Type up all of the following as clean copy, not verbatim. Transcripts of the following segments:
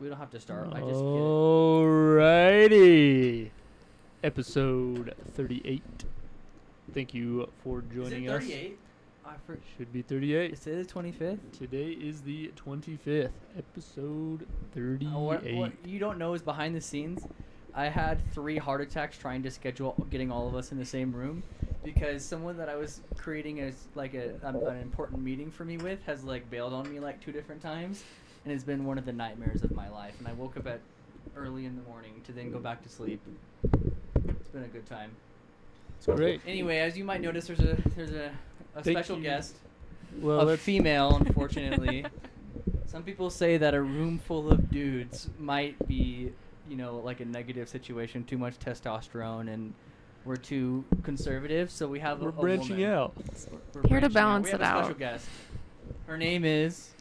We don't have to start. I just get it. Alrighty. Episode 38. Thank you for joining us. Is it 38? Should be 38. Is it the 25th? Today is the 25th. Episode 38. What you don't know is behind the scenes, I had 3 heart attacks trying to schedule getting all of us in the same room because someone that I was creating as like an important meeting for me with has like bailed on me like 2 different times, and it's been one of the nightmares of my life. And I woke up at early in the morning to then go back to sleep. It's been a good time. It's great. Anyway, as you might notice, there's a special guest. Well, A female, unfortunately. Some people say that a room full of dudes might be, like a negative situation, too much testosterone, and we're too conservative. So we have we're a branching woman. out. We're Here to branching balance We have it a out. special guest. Her name is.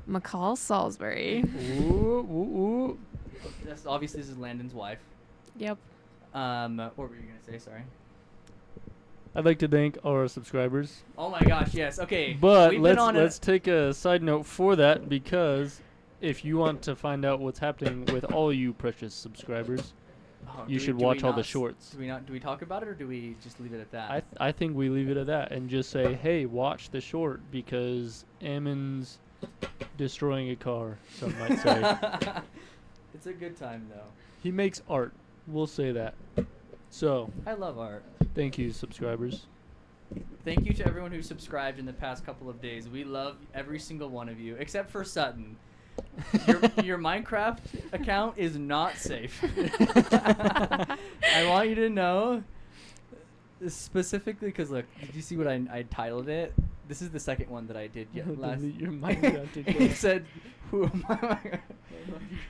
McCall Salisbury. Ooh, ooh, ooh. Obviously, this is Landon's wife. Yep. What were you gonna say? Sorry. I'd like to thank our subscribers. Oh my gosh, yes. Okay. But We've been on let's take a side note for that, because if you want to find out what's happening with all you precious subscribers, you should watch all the shorts. Do we talk about it, or do we just leave it at that? I think we leave it at that and just say, hey, watch the short because Ammon's destroying a car, some might say. It's a good time, though. He makes art. We'll say that. So, I love art. thank you, subscribers. Thank you to everyone who subscribed in the past couple of days. We love every single one of you, except for Sutton. Your Minecraft account is not safe. I want you to know, specifically, because look, did you see what I titled it? This is the second one that I did last. Delete your Minecraft It account. said, "Who am I?"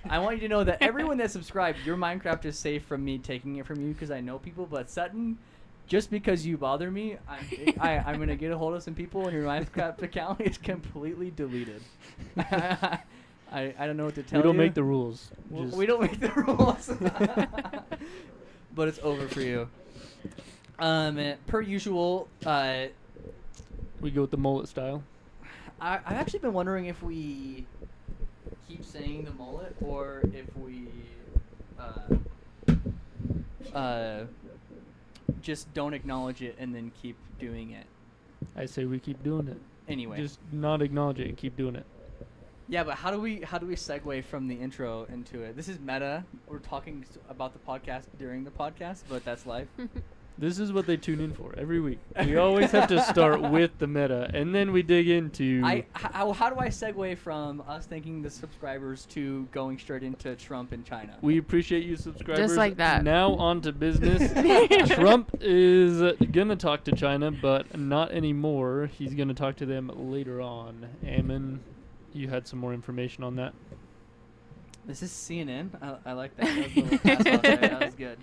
I want you to know that everyone that subscribed, your Minecraft is safe from me taking it from you because I know people. But Sutton, just because you bother me, I'm gonna get a hold of some people, and your Minecraft account is completely deleted. I don't know what to tell you. We don't make the rules. We don't make the rules. But it's over for you. Per usual, We go with the mullet style. I've actually been wondering if we keep saying the mullet or if we just don't acknowledge it and then keep doing it. I say we keep doing it. Anyway. Just not acknowledge it and keep doing it. Yeah, but how do we segue from the intro into it? This is meta. We're talking about the podcast during the podcast, but that's life. This is what they tune in for every week. We always have to start with the meta, and then we dig into... How do I segue from us thanking the subscribers to going straight into Trump and China? We appreciate you, subscribers. Just like that. Now on to business. Trump is going to talk to China, but not anymore. He's going to talk to them later on. Ammon, you had some more information on that. This is CNN. I like that. That was, a little pass off there. That was good.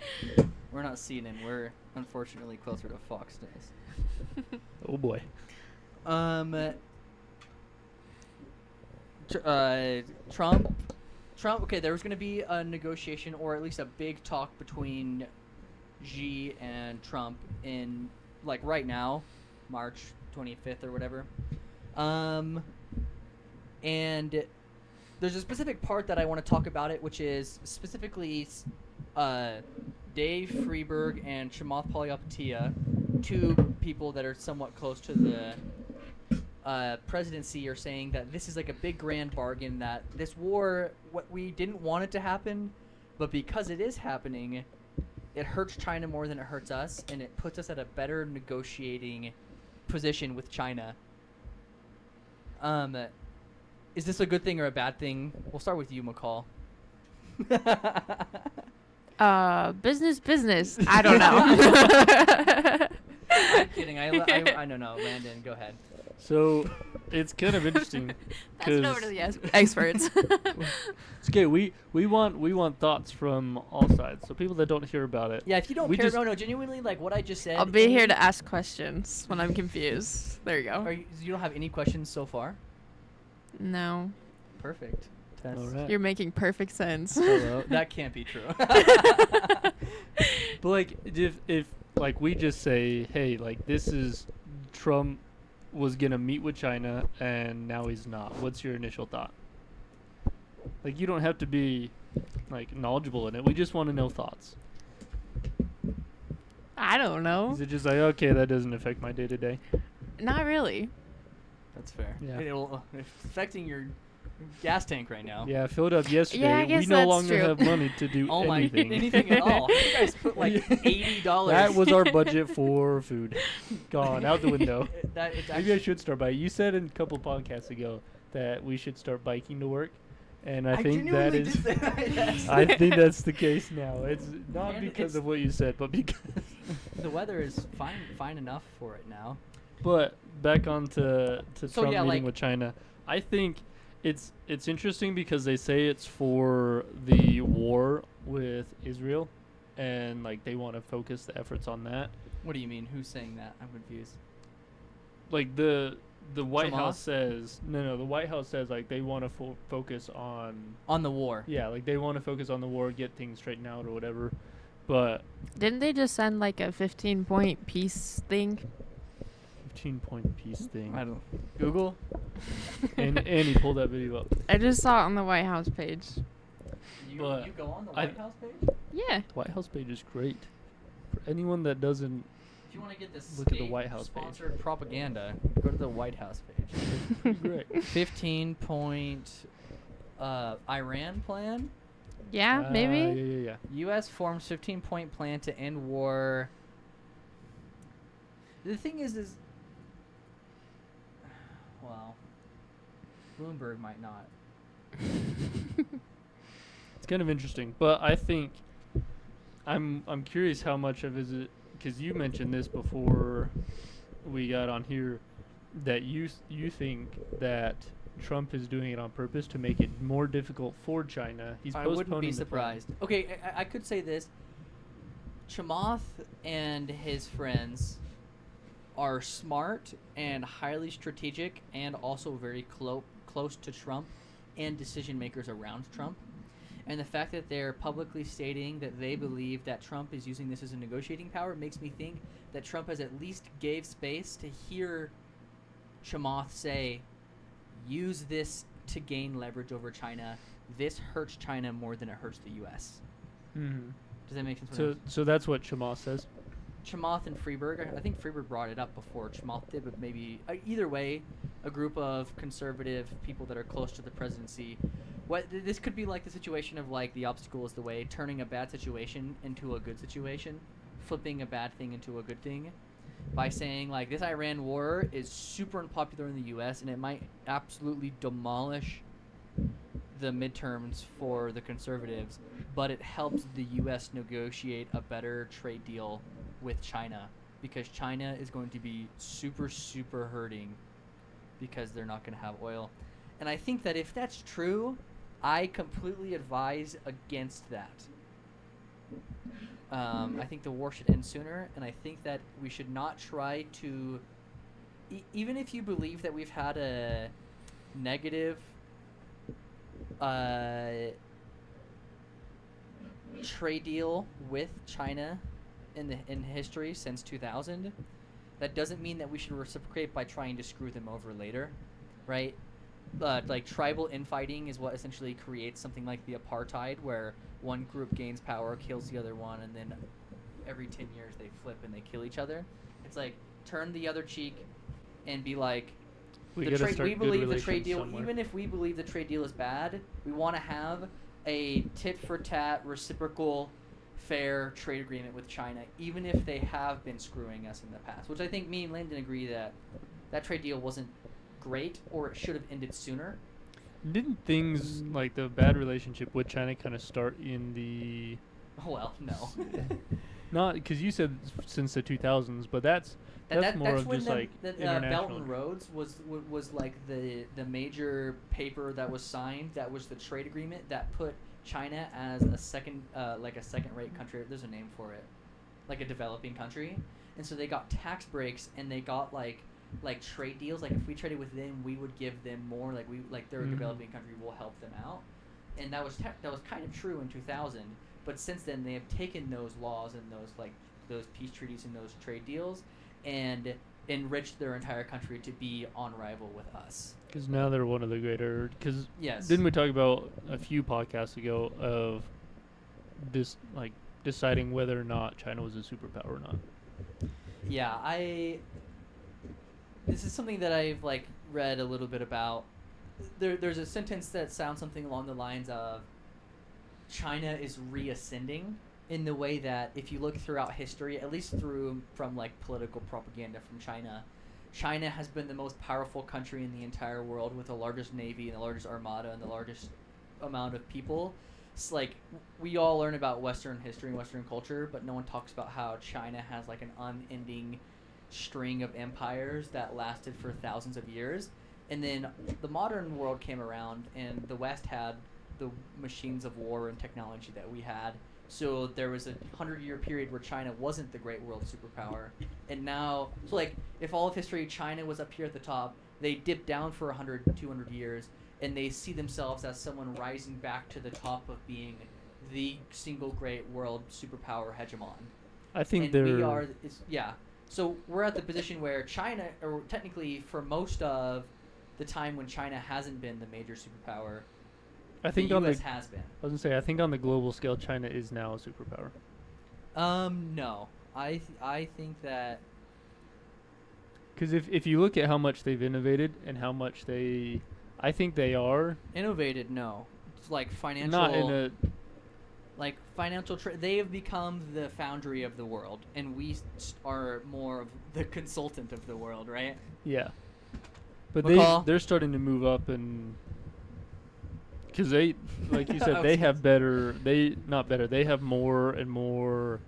We're not CNN. We're unfortunately closer to Fox News. Oh, boy. Trump. Okay, there was going to be a negotiation, or at least a big talk between Xi and Trump in, like, right now, March 25th or whatever. And there's a specific part that I want to talk about it, which is specifically Dave Freeberg and Chamath Palihapitiya, 2 people that are somewhat close to the presidency, are saying that this is like a big grand bargain, that this war, what we didn't want it to happen, but because it is happening, it hurts China more than it hurts us, and it puts us at a better negotiating position with China. Is this a good thing or a bad thing? We'll start with you, McCall. Business. I don't know. I'm kidding. I don't know. Landon, go ahead. So, it's kind of interesting. Pass it over to the experts. It's okay. We want thoughts from all sides. So people that don't hear about it. Yeah, if you don't care, no, genuinely, like what I just said. I'll be here to ask questions when I'm confused. There you go. You don't have any questions so far? No. Perfect. Test. All right. You're making perfect sense. Hello. That can't be true. But like, if like we just say, hey, like this is Trump was gonna meet with China and now he's not. What's your initial thought? Like, you don't have to be like knowledgeable in it. We just want to know thoughts. I don't know. Is it just like, okay, that doesn't affect my day to day? Not really. That's fair. Yeah. It's affecting your gas tank right now. Yeah, I filled up yesterday. Yeah, I We guess no that's longer true. have money to do Oh my, anything. anything at all. You guys put like $80. That was our budget for food. Gone out the window. It's Maybe I should start biking. You said in a couple podcasts ago that we should start biking to work, and I think that genuinely is. did say that, yes. I think that's the case now. It's not And because it's- of what you said, but because. The weather is fine enough for it now. But back on to So, Trump yeah, meeting like- with China. I think it's interesting because they say it's for the war with Israel, and like they want to focus the efforts on that. What do you mean? Who's saying that? I'm confused. Like the White Chamath? House says no. The White House says like they want to focus on On the war. yeah, like they want to focus on the war, get things straightened out or whatever. But Didn't they just send like a 15-point peace thing? 15-point peace thing. I don't. Google. and he pulled that video up. I just saw it on the White House page. But You go on the I- White House page? Yeah. White House page is great. For anyone that doesn't, If you want to get this Look at the White House page. sponsored propaganda, go to the White House page. it's pretty great. 15-point Iran plan. Yeah, maybe. Yeah. U.S. forms 15-point plan to end war. The thing is, well, Bloomberg might not. It's kind of interesting, but I think I'm curious how much of it, because you mentioned this before we got on here, that you think that Trump is doing it on purpose to make it more difficult for China. He's I postponing wouldn't be the plan. surprised. Okay, I could say this. Chamath and his friends are smart and highly strategic and also very close to Trump and decision makers around Trump. And the fact that they're publicly stating that they believe that Trump is using this as a negotiating power makes me think that Trump has at least gave space to hear Chamath say, use this to gain leverage over China. This hurts China more than it hurts the U.S. Mhm. Does that make sense? So that's what Chamath says. Chamath and Freeberg. I think Freeberg brought it up before Chamath did, but maybe either way, a group of conservative people that are close to the presidency. This could be like the situation of like the obstacle is the way, turning a bad situation into a good situation, flipping a bad thing into a good thing, by saying like this Iran war is super unpopular in the U.S. and it might absolutely demolish the midterms for the conservatives, but it helps the U.S. negotiate a better trade deal with China because China is going to be super, super hurting because they're not going to have oil. And I think that if that's true, I completely advise against that. I think the war should end sooner, and I think that we should not try to... even if you believe that we've had a negative trade deal with China in history since 2000, that doesn't mean that we should reciprocate by trying to screw them over later, right? Like tribal infighting is what essentially creates something like the apartheid, where one group gains power, kills the other one, and then every 10 years they flip and they kill each other. It's like turn the other cheek and be like, We the gotta trade, start we good believe the trade relations deal, somewhere. even if we believe the trade deal is bad, we want to have a tit for tat, reciprocal, fair trade agreement with China, even if they have been screwing us in the past. Which I think me and Landon agree that that trade deal wasn't great, or it should have ended sooner. Didn't things like the bad relationship with China kind of start in the Oh well, no. not because you said since the 2000s, but that's more of when just the, like the Belt international. and Roads was like the major paper that was signed. That was the trade agreement that put China as a second rate country. There's a name for it, like a developing country. And so they got tax breaks and they got like trade deals. Like if we traded with them, we would give them more. Like they're a Mhm. developing country, we'll help them out. And that was kind of true in 2000. But since then, they have taken those laws and those peace treaties and those trade deals and enriched their entire country to be on rival with us. Because now they're one of the greater. Because Yes. didn't we talk about a few podcasts ago of this, like, deciding whether or not China was a superpower or not? Yeah, this is something that I've like read a little bit about. There's a sentence that sounds something along the lines of China is reascending in the way that if you look throughout history, at least from like political propaganda from China has been the most powerful country in the entire world with the largest navy and the largest armada and the largest amount of people. It's like we all learn about Western history and Western culture, but no one talks about how China has like an unending string of empires that lasted for thousands of years. And then the modern world came around, and the West had the machines of war and technology that we had. So there was a 100-year period where China wasn't the great world superpower. And now, so like, if all of history, China was up here at the top, they dipped down for 100, 200 years, and they see themselves as someone rising back to the top of being the single great world superpower hegemon. I think And we are, so we're at the position where China, or technically for most of the time when China hasn't been the major superpower, I think the on U.S. the. has been. I was gonna say, I think on the global scale, China is now a superpower. No. I think that... Because if you look at how much they've innovated and how much I think they are. Innovated, no. It's like financial... Not in a... Like financial... they have become the foundry of the world, and we are more of the consultant of the world, right? Yeah. But McCall? they're starting to move up and... Because they, like you said, I they was- have better... They have more and more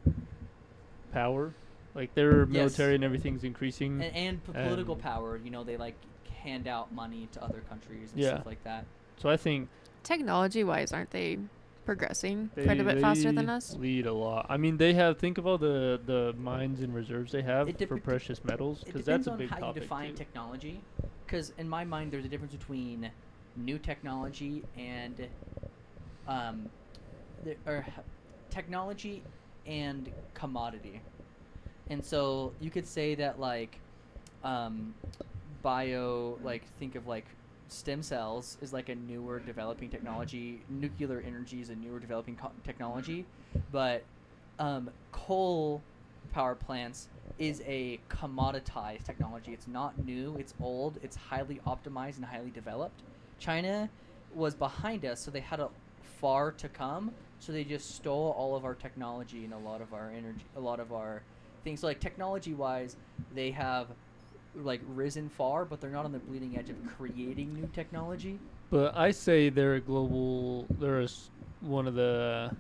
power. Like their Yes. military and everything's increasing. And political And- power. You know, they like hand out money to other countries and Yeah. stuff like that. So I think Technology-wise, aren't they progressing quite a bit faster than us? lead a lot. I mean, they have... Think of all the mines and reserves they have It for dep- precious metals. It Because depends that's a on big how you topic define too. technology. Because in my mind, there's a difference between new technology and technology and commodity. And so you could say that like think of like stem cells is like a newer developing technology. Nuclear energy is a newer developing technology, but coal power plants is a commoditized technology. It's not new, it's old, it's highly optimized and highly developed. China was behind us, so they had a far to come, so they just stole all of our technology and a lot of our energy, a lot of our things. So like technology wise, they have like risen far, but they're not on the bleeding edge of creating new technology. But I say they're one of the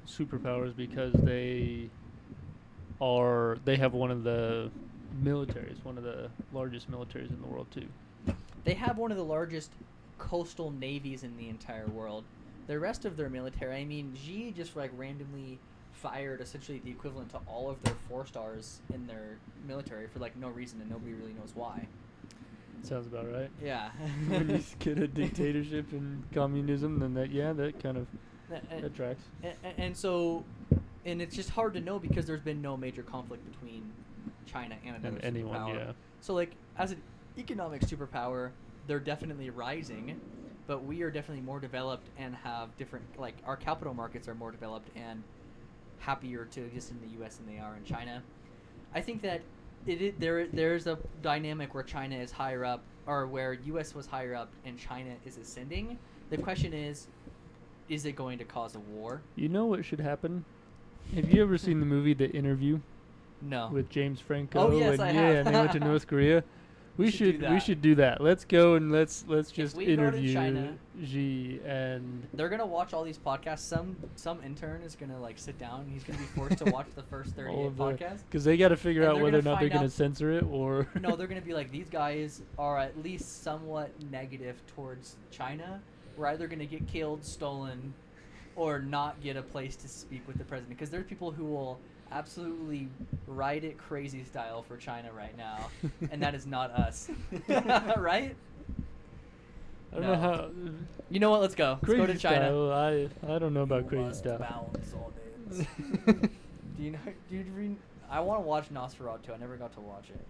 superpowers because they have one of the militaries, one of the largest militaries in the world too. They have one of the largest coastal navies in the entire world. The rest of their military, I mean, Xi just like randomly fired essentially the equivalent to all of their 4-stars in their military for like no reason, and nobody really knows why. Sounds about right. Yeah. When you get a dictatorship and communism, then that kind of that tracks. And so, and it's just hard to know because there's been no major conflict between China and another And anyone, superpower. yeah. So like as an economic superpower, they're definitely rising, but we are definitely more developed and have different, like our capital markets are more developed and happier to exist in the U.S. than they are in China. I think that there's a dynamic where China is higher up, or where U.S. was higher up and China is ascending. The question is it going to cause a war? You know what should happen? Have you ever seen the movie The Interview No. with James Franco? Oh, yes, and I yeah, have. and they went to North Korea. We should do we that. should do that. Let's go and let's just we go to interview China- Xi and They're gonna watch all these podcasts. Some intern is gonna like sit down and he's gonna be forced to watch the first 38 all of the podcasts. because they got to figure And out they're whether or gonna not they're find going out- to censor it or No, they're gonna be like, these guys are at least somewhat negative towards China. We're either gonna get killed, stolen, or not get a place to speak with the president. Because there's people who will absolutely ride it crazy style for China right now, and that is not us, right? I don't No. know how You know what? Let's go. Let's crazy go to China. style. I don't know about You crazy must stuff. balance on it. Do you know? Do you read? I want to watch Nosferatu. I never got to watch it.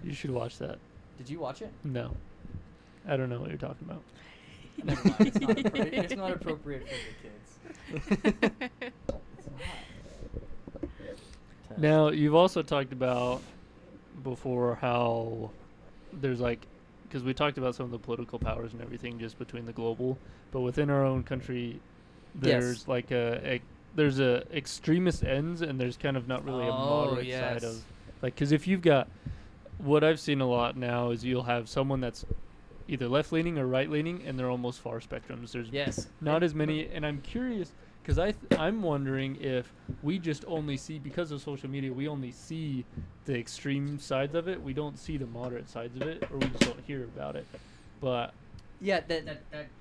You should watch that. Did you watch it? No. I don't know what you're talking about. Never mind. It's not appropriate for the kids. It's not. Now, you've also talked about before how there's like, because we talked about some of the political powers and everything just between the global, but within our own country, there's Yes. like there's a extremist ends and there's kind of not really a moderate side of, like, because if you've got, what I've seen a lot now is you'll have someone that's either left leaning or right leaning, and they're almost far spectrums. There's Yes. not as many, and I'm curious because I'm wondering if we just only see, because of social media, we only see the extreme sides of it. We don't see the moderate sides of it, or we just don't hear about it. But Yeah,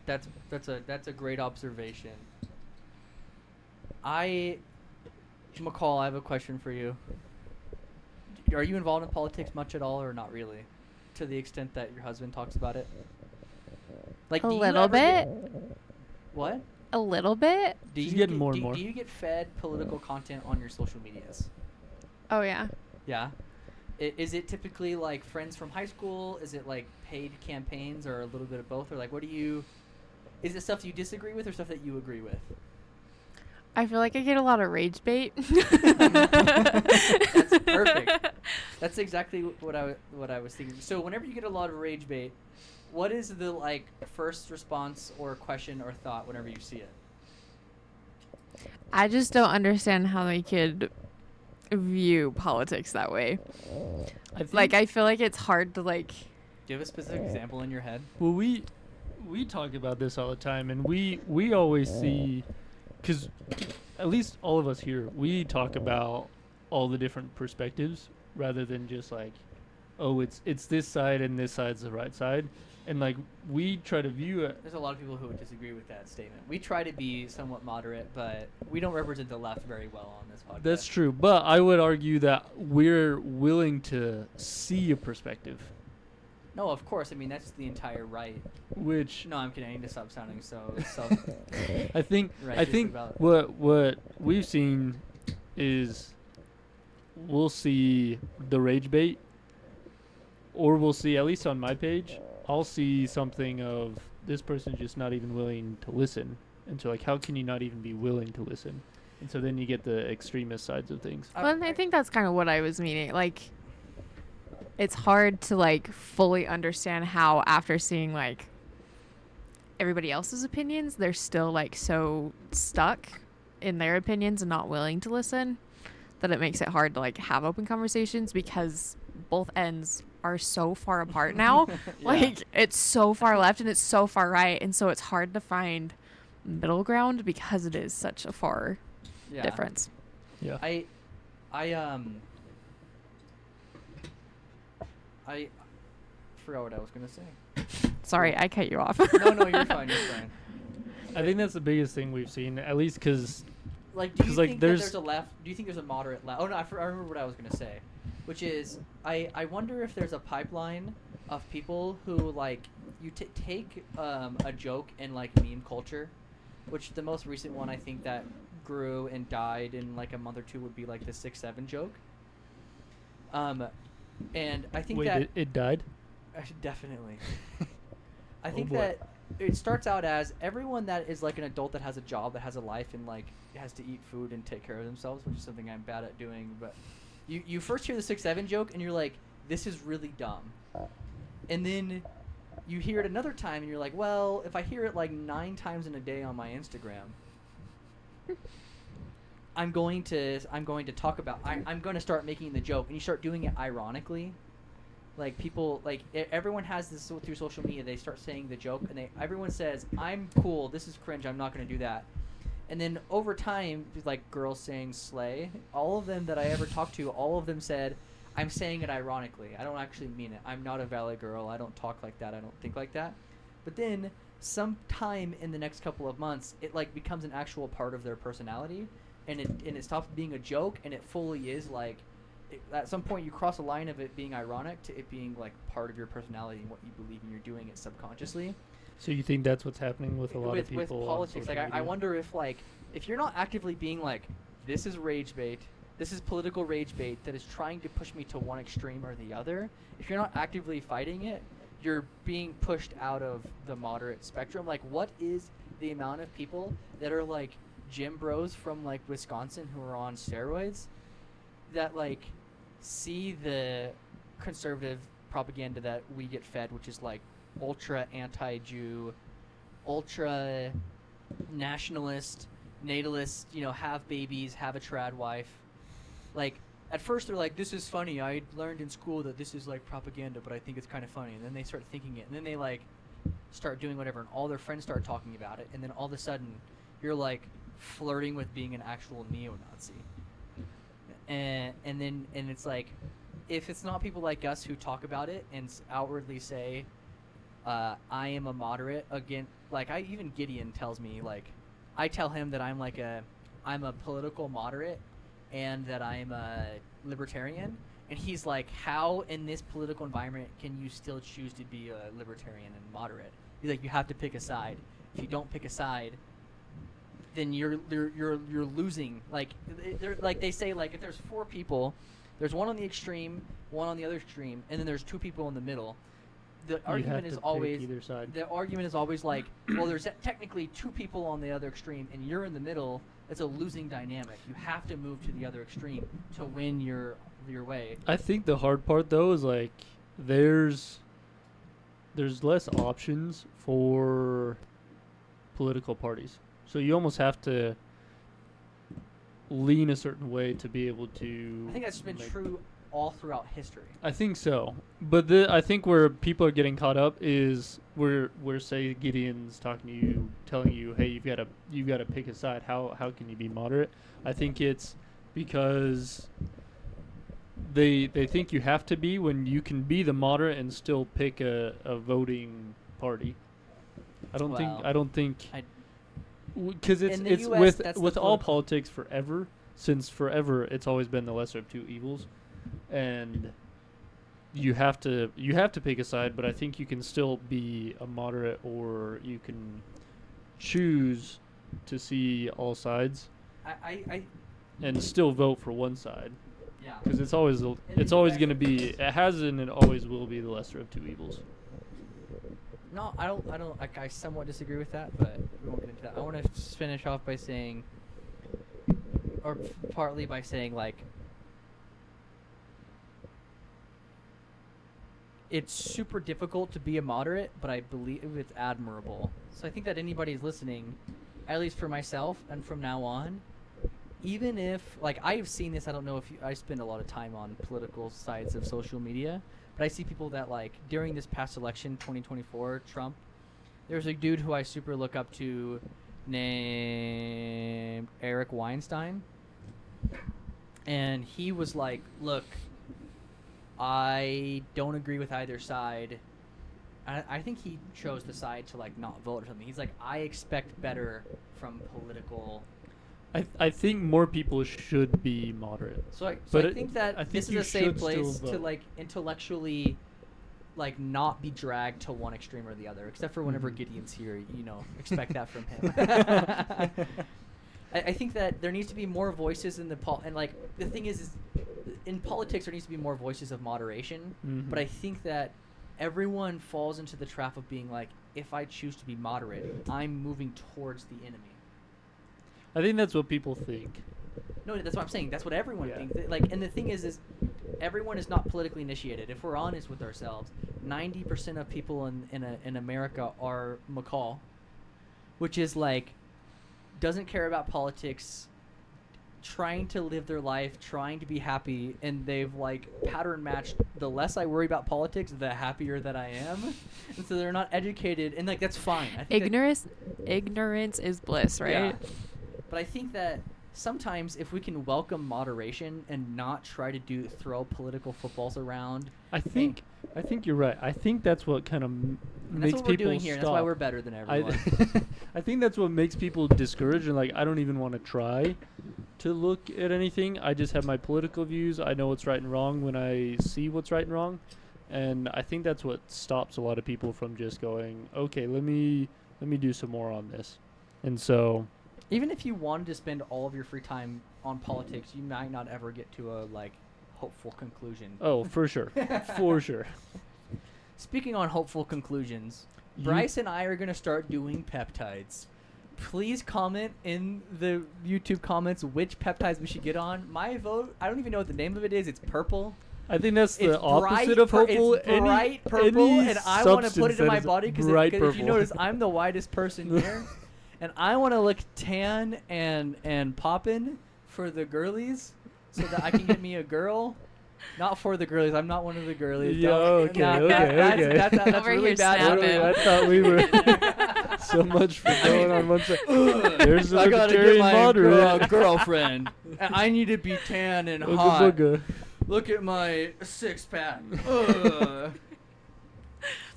that's a great observation. McCall, I have a question for you. Are you involved in politics much at all, or not really? To the extent that your husband talks about it? Like A do you little ever bit. What? A little bit. Do She's you getting get, more do, and more. Do you get fed political content on your social medias? Oh yeah. Yeah. Is it typically like friends from high school? Is it like paid campaigns, or a little bit of both? Or like, what do you? Is it stuff you disagree with, or stuff that you agree with? I feel like I get a lot of rage bait. That's perfect. That's exactly what I was thinking. So whenever you get a lot of rage bait, what is the like first response or question or thought whenever you see it? I just don't understand how they could view politics that way. I feel like it's hard to like. Do you have a specific example in your head? well, we talk about this all the time, and we always see, because at least all of us here, we talk about all the different perspectives rather than just like, oh, it's this side and this side's the right side, and like we try to view it. There's a lot of people who would disagree with that statement. We try to be somewhat moderate, but we don't represent the left very well on this podcast. That's true, but I would argue that we're willing to see a perspective, No, of course. I mean, that's the entire right. which No, I'm kidding. I need to stop sounding so I think righteous about it. what we've seen is we'll see the rage bait, or we'll see, at least on my page, I'll see something of this person's just not even willing to listen, and so like, how can you not even be willing to listen? And so then you get the extremist sides of things. Well, I think that's kind of what I was meaning. Like, it's hard to like fully understand how, after seeing like everybody else's opinions, they're still like so stuck in their opinions and not willing to listen, that it makes it hard to like have open conversations, because both ends are so far apart now. Yeah. Like, it's so far left and it's so far right, and so it's hard to find middle ground because it is such a far Yeah. difference. Yeah. I forgot what I was gonna say. Sorry, I cut you off. No, you're fine. You're fine. I think that's the biggest thing we've seen, at least because Like, do you 'Cause, like, think that there's- there's a left? Do you think there's a moderate left? Oh no, I remember what I was gonna say, which is I wonder if there's a pipeline of people who like you take a joke in like meme culture, which the most recent one I think that grew and died in like a month or two would be like the 6-7 joke. And I think wait, that it died. definitely. I Oh think boy. that it starts out as everyone that is like an adult that has a job, that has a life, and like has to eat food and take care of themselves, which is something I'm bad at doing. But you first hear the 6-7 joke and you're like, this is really dumb. And then you hear it another time and you're like, well, if I hear it like 9 times in a day on my Instagram, I'm going to talk about I'm going to start making the joke, and you start doing it ironically. Like people, like everyone has this through social media. They start saying the joke, and everyone says, "I'm cool. This is cringe. I'm not going to do that." And then over time, like girls saying "slay," all of them that I ever talked to, all of them said, "I'm saying it ironically. I don't actually mean it. I'm not a valley girl. I don't talk like that. I don't think like that." But then, sometime in the next couple of months, it like becomes an actual part of their personality, and it stops being a joke, and it fully is like. At some point, you cross a line of it being ironic to it being like part of your personality and what you believe, and you're doing it subconsciously. So you think that's what's happening with a lot of people with on politics? social Like I media? wonder if like if you're not actively being like, this is rage bait, this is political rage bait that is trying to push me to one extreme or the other. If you're not actively fighting it, you're being pushed out of the moderate spectrum. Like, what is the amount of people that are like gym bros from like Wisconsin who are on steroids that like see the conservative propaganda that we get fed, which is like ultra anti-Jew, ultra nationalist, natalist, have babies, have a trad wife. Like, at first they're like, this is funny. I learned in school that this is like propaganda, but I think it's kind of funny. And then they start thinking it, and then they like start doing whatever, and all their friends start talking about it, and then all of a sudden you're like flirting with being an actual neo-Nazi. And it's like, if it's not people like us who talk about it and outwardly say, I am a moderate, again, like even Gideon tells me, like, I tell him that I'm a political moderate and that I'm a libertarian, and he's like, how in this political environment can you still choose to be a libertarian and moderate? He's like, you have to pick a side. If you don't pick a side, then you're losing. Like, they say, like, if there's 4 people, there's one on the extreme, one on the other extreme, and then there's 2 people in the middle. The argument is always either side. The argument is always like, well, there's technically 2 people on the other extreme, and you're in the middle. It's a losing dynamic. You have to move to the other extreme to win your way. I think the hard part though is like there's less options for political parties. So you almost have to lean a certain way to be able to. I think that's been true all throughout history. I think so, but I think where people are getting caught up is where say Gideon's talking to you, telling you, hey, you got to pick a side. How can you be moderate? I think it's because they think you have to be, when you can be the moderate and still pick a voting party. I don't think because it's US, with all politics forever. Since forever, it's always been the lesser of 2 evils, and you have to pick a side. But I think you can still be a moderate, or you can choose to see all sides. And still vote for one side. Yeah. Because it's always going to be, it has and it always will be the lesser of 2 evils. No, I don't. Like, I somewhat disagree with that, but we won't get into that. I want to finish off by saying, or partly by saying, like, it's super difficult to be a moderate, but I believe it's admirable. So I think that anybody's listening, at least for myself and from now on, even if, like, I've seen this, I don't know if I spend a lot of time on political sides of social media, but I see people that, like, during this past election, 2024, Trump, there's a dude who I super look up to named Eric Weinstein. And he was like, look, I don't agree with either side. I think he chose the side to, like, not vote or something. He's like, I expect better from political. I think more people should be moderate. So I think that I think this is you a safe should place still to, vote. like, intellectually, like, not be dragged to one extreme or the other. Except for whenever Gideon's here, expect that from him. I think that there needs to be more voices in and, like, the thing is in politics there needs to be more voices of moderation. Mhm. But I think that everyone falls into the trap of being like, if I choose to be moderate, I'm moving towards the enemy. I think that's what people think. No, that's what I'm saying. That's what everyone Yeah. thinks. Like, and the thing is everyone is not politically initiated. If we're honest with ourselves, 90% of people in America are McCall, which is like, doesn't care about politics, trying to live their life, trying to be happy, and they've, like, pattern matched the less I worry about politics, the happier that I am. And so they're not educated, and, like, that's fine. I think Ignorance is bliss, right? Yeah. But I think that sometimes if we can welcome moderation and not try to throw political footballs around. I think you're right. I think that's what kind of And makes that's what we're people doing here. stop. That's why we're better than everyone. I think that's what makes people discouraged and, like, I don't even want to try to look at anything. I just have my political views. I know what's right and wrong when I see what's right and wrong. And I think that's what stops a lot of people from just going, okay, let me do some more on this. And so Even if you wanted to spend all of your free time on politics, you might not ever get to a like hopeful conclusion. Oh, for sure. For sure. Speaking on hopeful conclusions, You- Bryce and I are going to start doing peptides. Please comment in the YouTube comments which peptides we should get on. My vote, I don't even know what the name of it is. It's purple. I think that's the It's opposite of hopeful. It's bright purple, and I want to put it in my body because if you purple. notice, I'm the whitest person here, and I want to look tan and poppin' for the girlies, so that I can get me a girl. Not for the girlies. I'm not one of the girlies. Yeah, Don't- okay, nah, okay. That's Over really here bad. snapping. I thought we were so much for going on one side. There's the I gotta get libertarian my moderator. girlfriend. And I need to be tan and Ooga hot. booga. Look at my six pack.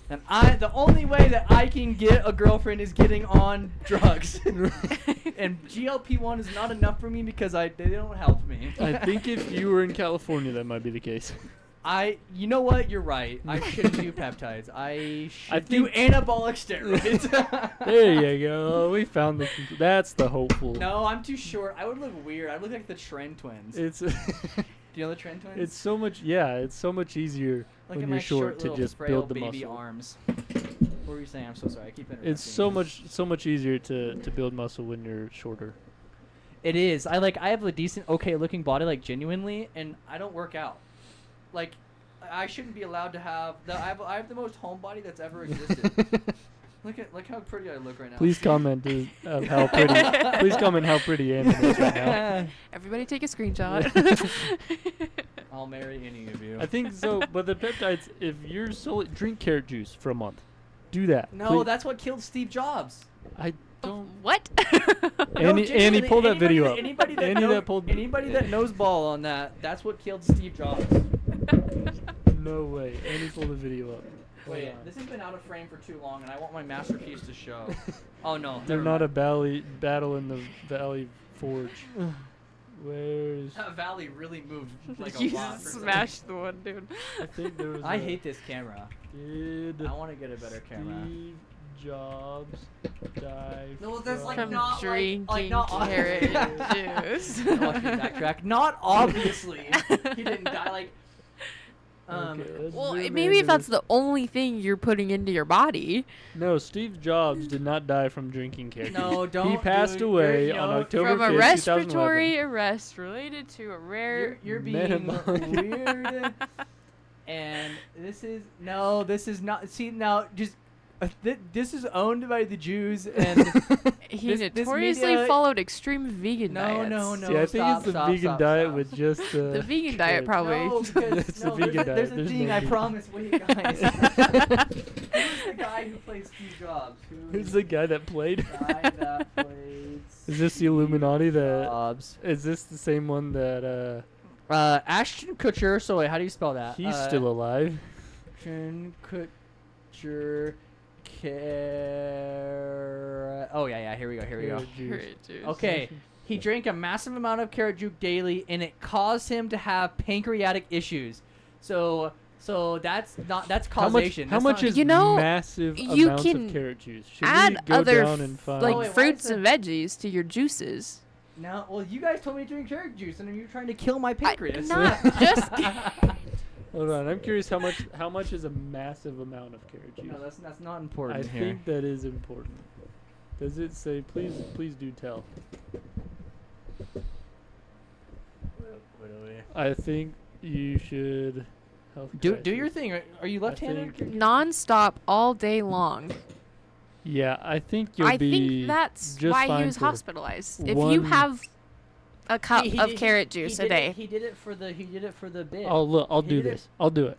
And the only way that I can get a girlfriend is getting on drugs. And GLP-1 is not enough for me because they don't help me. I think if you were in California, that might be the case. You know what? You're right. I should do peptides. I should do think- anabolic steroids. There you go. We found the. That's the hopeful. No, I'm too short. I would look weird. I look like the Trend twins. Do It's. you know the Trend twins? It's so much. Yeah, it's so much easier Look when at you're my short to little just frail build the baby muscle. arms. What were you saying? I'm so sorry. I keep interrupting. It's so much easier to build muscle when you're shorter. It is. I have a decent, okay looking body, like genuinely, and I don't work out. Like, I shouldn't be allowed to have I have the most home body that's ever existed. Look how pretty I look right now. Please comment of how pretty. Please comment how pretty Anna is right now. Everybody take a screenshot. I'll marry any of you. I think so, but the peptides. If you're drink carrot juice for a month, do that. No, Please. that's what killed Steve Jobs. I don't. What? Annie, genuinely, pull that anybody video that- up. Anybody that, Annie knows, that pulled. anybody that knows ball on that's what killed Steve Jobs. No way. Annie, pull the video up. Hold Wait, on. this has been out of frame for too long, and I want my masterpiece to show. Oh no, They're never not a mind. battle in the Valley Forge. Where's? That valley really moved like a You lot. for some smashed the one, dude. I think there was. I hate this camera. Did I want to get a better camera. Steve Jobs die? No, there's, like, From not, drinking not carrot juice. I want you to backtrack. Not obviously. He didn't die. Like, Okay, let's Well, zoom maybe into if that's this. the only thing you're putting into your body. No, Steve Jobs did not die from drinking carrot No, juice. don't. He passed dude. away You're- on no, October From a 5th, respiratory arrest related to a rare. You're being Metabolic. weird. And this is not. See now, just this is owned by the Jews, and He this notoriously media- followed extreme vegan no, diets. no, no. See, I think stop, it's the stop, vegan stop, diet stop. with just The vegan diet carrot. probably. No, because It's the no, vegan there's diet. a There's thing. no I vegan. promise. Wait, guys. Who's the guy who plays Steve Jobs? Who's the guy that played? guy that plays? Is this the Illuminati that? Jobs? Is this the same one that Ashton Kutcher. So wait, how do you spell that? he's still alive? Ashton Kutcher. Oh yeah. Here we go. Carrot juice. Carrot juice. Okay. He drank a massive amount of carrot juice daily, and it caused him to have pancreatic issues. So that's causation. How much is You know, massive you amounts can of carrot juice? Should Add we go other down and find? like Oh, wait, why fruits is and veggies to your juices. No, well, you guys told me to drink carrot juice, and you're trying to kill my pancreas. not just. Hold on, I'm curious how much is a massive amount of carrot juice? No, that's not important I here. think that is important. Does it say please do tell? I think you should do your thing. Are you left-handed? think- Non-stop all day long. Yeah, I think you'll I be think that's just why fine he was for hospitalized. If you one- have a cup He of did- carrot he juice did a day, He did it for the bit. I'll He do did it- this. I'll do it.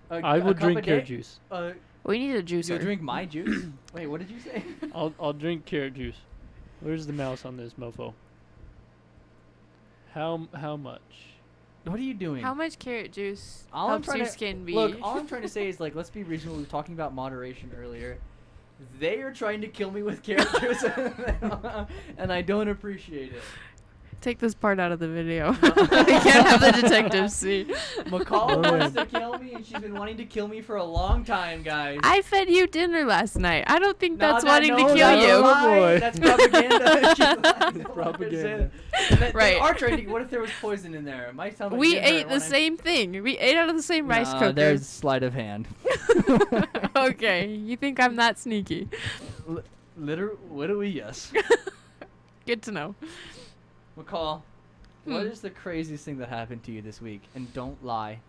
I will drink carrot juice. we need a You'll juicer. drink my juice? Wait, what did you say? I'll drink carrot juice. Where's the mouse on this mofo? How much? What are you doing? How much carrot juice All I'm helps trying your to- skin be? Look, all I'm trying to say is, like, let's be reasonable. We were talking about moderation earlier. They are trying to kill me with carrot juice, and I don't appreciate it. Take this part out of the video. We can't have the detectives see. McCall wants to kill me, and she's been wanting to kill me for a long time, guys. I fed you dinner last night. I don't think No, that's that- wanting no, to kill that's you. a lie. boy. That's propaganda. She's lying. Propaganda. They Right. are training. What if there was poison in there? It might sound like We dinner ate the when I- same thing. We ate out of the same rice No, cooker. There's sleight of hand. Okay, you think I'm that sneaky? Literally, yes. Good to know. McCall, what Hmm. is the craziest thing that happened to you this week? And don't lie.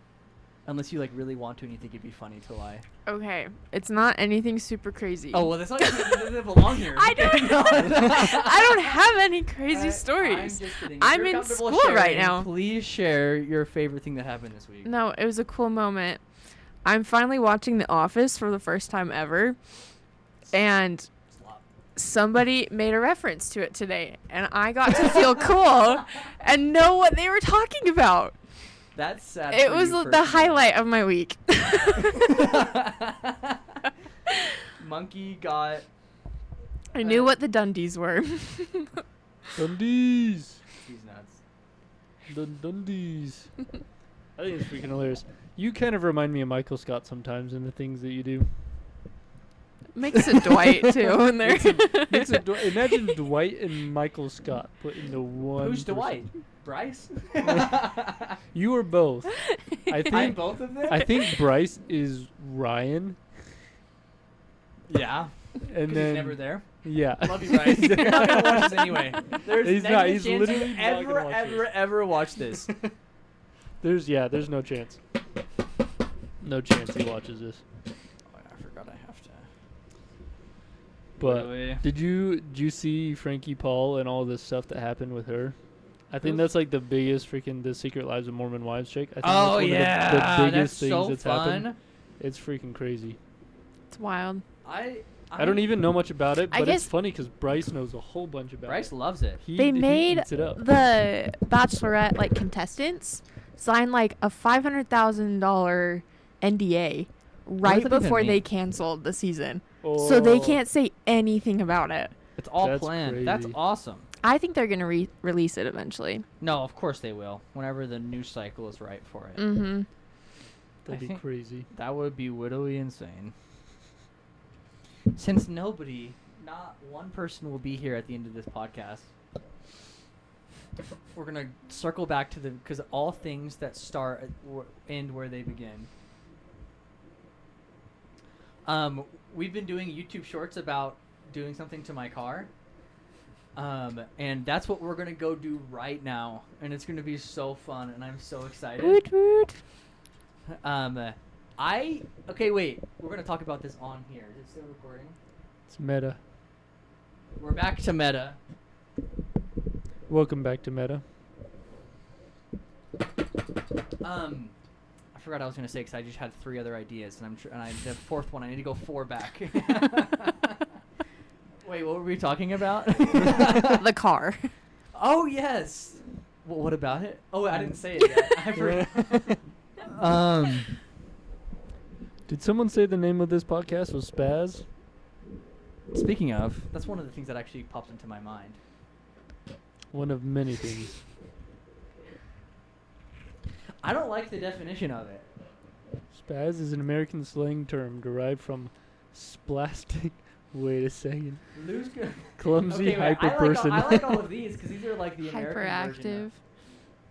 Unless you like really want to and you think it'd be funny to lie. Okay, it's not anything super crazy. Oh, well, that's not it doesn't belong here. I don't No. I don't have any crazy I'm stories. just kidding. If I'm you're in comfortable school right sharing, now. Please share your favorite thing that happened this week. No, it was a cool moment. I'm finally watching The Office for the first time ever. And Slop. somebody made a reference to it today. And I got to feel cool and know what they were talking about. That's sad. It for was you the personally. highlight of my week. Monkey got. I knew what the Dundies were. Dundies. He's nuts. Dundies. I think it's freaking hilarious. You kind of remind me of Michael Scott sometimes in the things that you do. Makes it Dwight too in there. Imagine Dwight and Michael Scott put into one. Who's person. Dwight? Bryce? You are both. I I'm think. both of them? I think Bryce is Ryan, Yeah. and Because then he's never there. yeah. Love you, Bryce. You're not going to watch this anyway. There's He's not. negative He's chance literally you not ever, gonna watch ever, this. ever watch this. There's no chance. No chance he watches this. Oh, I forgot I have to. But Really? did you see Frankie Paul and all this stuff that happened with her? I think Who's- that's like the biggest freaking The Secret Lives of Mormon Wives chick. I think Oh, that's one yeah. of the biggest that's things so that's fun. happened. It's freaking crazy. It's wild. I don't even know much about it, I but it's guess- funny because Bryce knows a whole bunch about Bryce it. loves it. They He made eats it up. the Bachelorette like contestants sign like a $500,000 NDA right does that even before they mean? canceled the season, so they Oh, can't say anything about it. It's all That's planned. That's crazy. awesome. I think they're gonna release it eventually. No, of course they will. Whenever the news cycle is right for it. Mm-hmm. That'd I be think- crazy. That would be wittily insane. Since nobody, not one person will be here at the end of this podcast, we're going to circle back to because all things that start end where they begin. We've been doing YouTube shorts about doing something to my car. And that's what we're going to go do right now. And it's going to be so fun, and I'm so excited. Woot woot. Okay, wait. We're gonna talk about this on here. Is it still recording? It's meta. We're back to meta. Welcome back to meta. I forgot I was gonna say because I just had 3 other ideas, and the 4th one I need to go 4 back. Wait, what were we talking about? The car. Oh yes. Well, what about it? Oh, I didn't say it yet. I forgot. Did someone say the name of this podcast was Spaz? Speaking of, that's one of the things that actually popped into my mind. One of many things. I don't like the definition of it. Spaz is an American slang term derived from splastic. Wait a second. Loose. Clumsy Okay, wait, hyper person. I like all of these because these are like the American version. Hyperactive.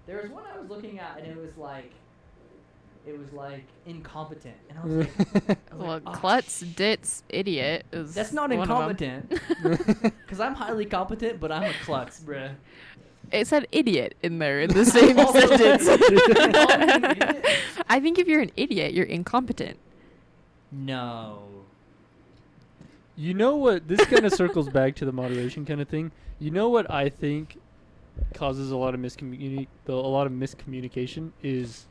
There was one I was looking at and it was like incompetent, and I was like, Well, oh, klutz, ditz, idiot is. that's not one of 'em. incompetent. Because I'm highly competent, but I'm a klutz, bruh. It said idiot in there in the same Oh, sentence. idiot? I think if you're an idiot, you're incompetent. No. You know what? This kind of circles back to the moderation kind of thing. You know what I think causes a lot of miscommunication is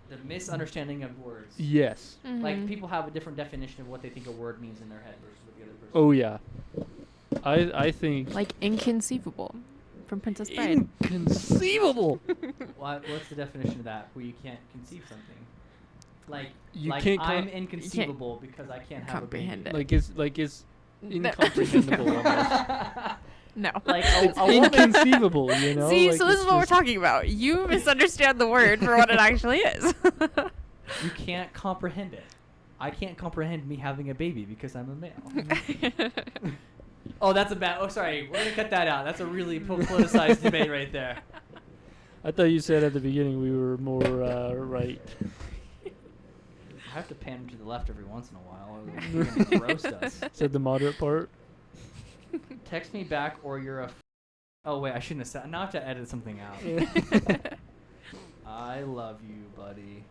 The misunderstanding of words. yes. Like Mhm. people have a different definition of what they think a word means in their head versus what the other person. Oh yeah. I think Like inconceivable from Princess Bride. inconceivable. What's the definition of that? Where you can't conceive something. Like You like can't I'm inconceivable because I can't have comprehend a it. like it's No. incomprehensible almost. No. Like It's a woman. inconceivable, you know. See, like, so this it's is what we're just- talking about. You misunderstand the word for what it actually is. You can't comprehend it. I can't comprehend me having a baby because I'm a male. Oh, that's a bad. Oh, sorry. We're gonna cut that out. That's a really politicized debate right there. I thought you said at the beginning we were more right. I have to pan to the left every once in a while, or you're gonna roast us. Said the moderate part. Text me back, or you're a. Oh wait, I shouldn't have said. Now I have to edit something out. I love you, buddy.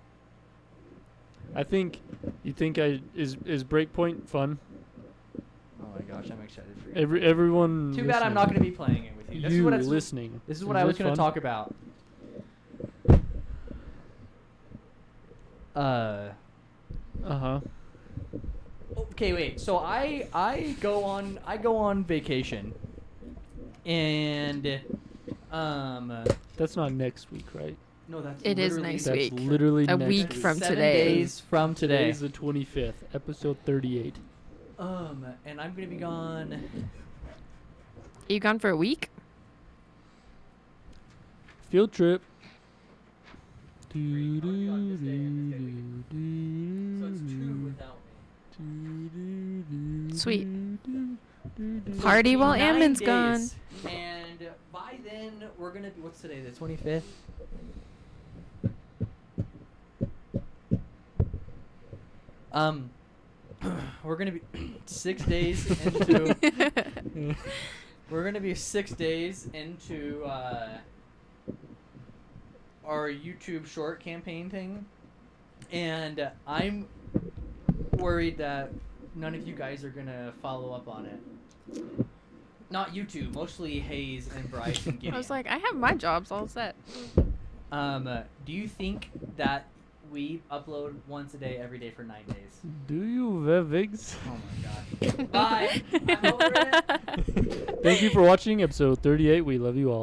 I think you think is Breakpoint fun? Oh my gosh, I'm excited for you. Everyone. Too bad I'm not going to be playing it with you. This is You what it's, listening. This is what I was it going to fun? talk about. Uh-huh. Okay, wait. So I go on vacation, and That's not next week, right? no, that's It is literally- next That's week. literally A next week week. from 7 today. days from today. Today's the 25th, episode 38. And I'm gonna be gone. You gone for a week? Field trip. I'm already gone this day and this day So it's 2 without me. Sweet. So Party it's while 9 Ammon's gone. days, And by then we're gonna be. What's today? The 25th. We're gonna be 6 days into. We're gonna be 6 days into our YouTube short campaign thing, and I'm worried that none of you guys are gonna follow up on it. Not you two, mostly Hayes and Bryce and Gideon. I was like, I have my jobs all set. Do you think that we upload once a day every day for 9 days? Do you, Vevigs? Oh my god. Bye. I'm over it. Thank you for watching episode 38. We love you all.